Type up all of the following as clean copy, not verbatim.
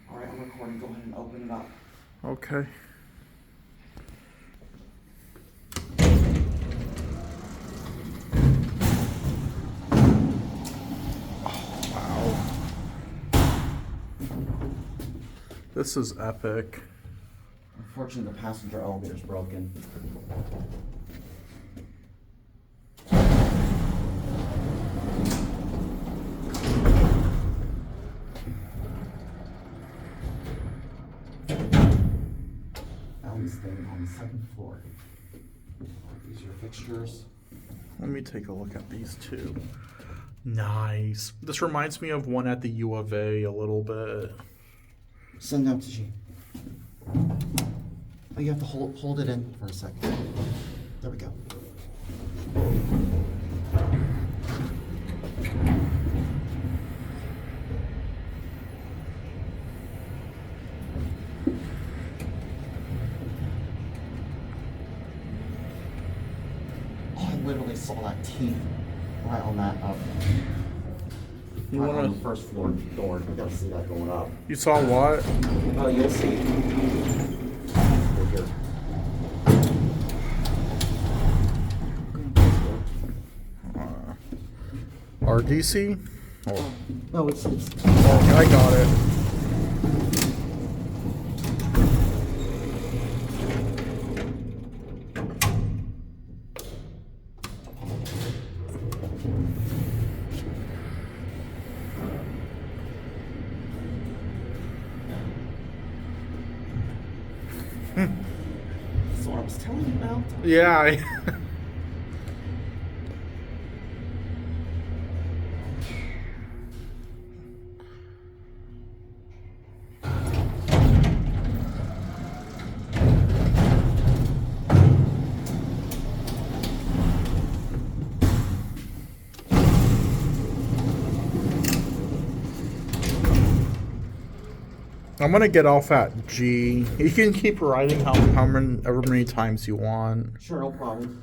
All right, I'm recording. Go ahead and open it up. Okay. Oh, wow. This is epic. Unfortunately, the passenger elevator's broken. Ellen's staying on the second floor. These are your fixtures. Let me take a look at these two. Nice. This reminds me of one at the U of A a little bit. Send out to G. Oh, you have to hold it in for a second. There we go. Oh, I literally saw that teeth right on that You right wanna? on the first floor door. You gotta see that going up. You saw what? Oh, you'll see. Right here. RDC? Oh, No, it's yeah, I got it. that's what I was telling you about. Yeah. I'm gonna get off at G. You can keep riding however many times you want. Sure, no problem.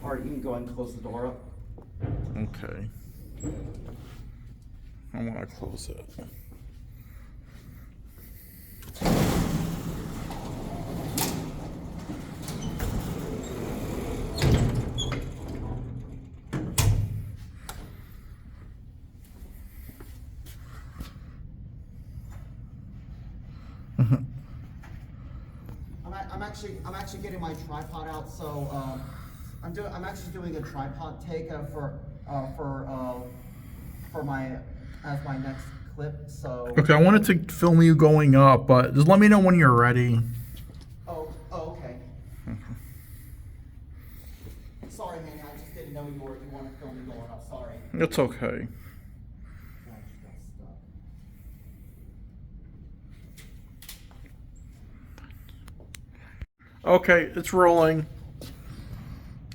All right, you can go ahead and close the door up. Okay. I want to close it. I'm actually getting my tripod out, so I'm actually doing a tripod take for my as my next clip. So Okay, I wanted to film you going up, but just let me know when you're ready. oh okay. Sorry, man, I just didn't know you wanted to film me going up. Sorry. It's okay. I just got stuck. Okay, it's rolling.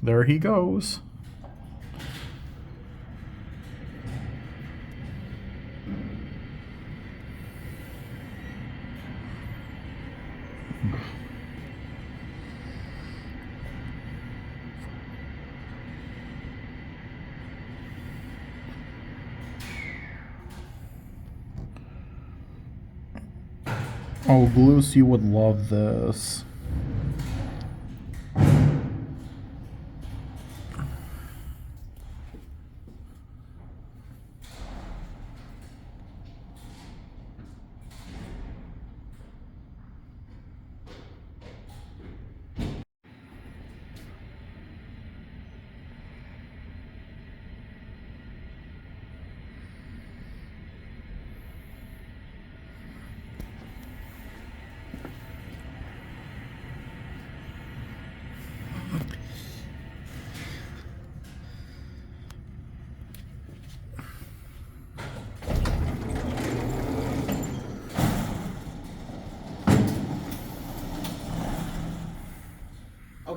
There he goes. Oh, Blues, you would love this.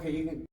Okay, you can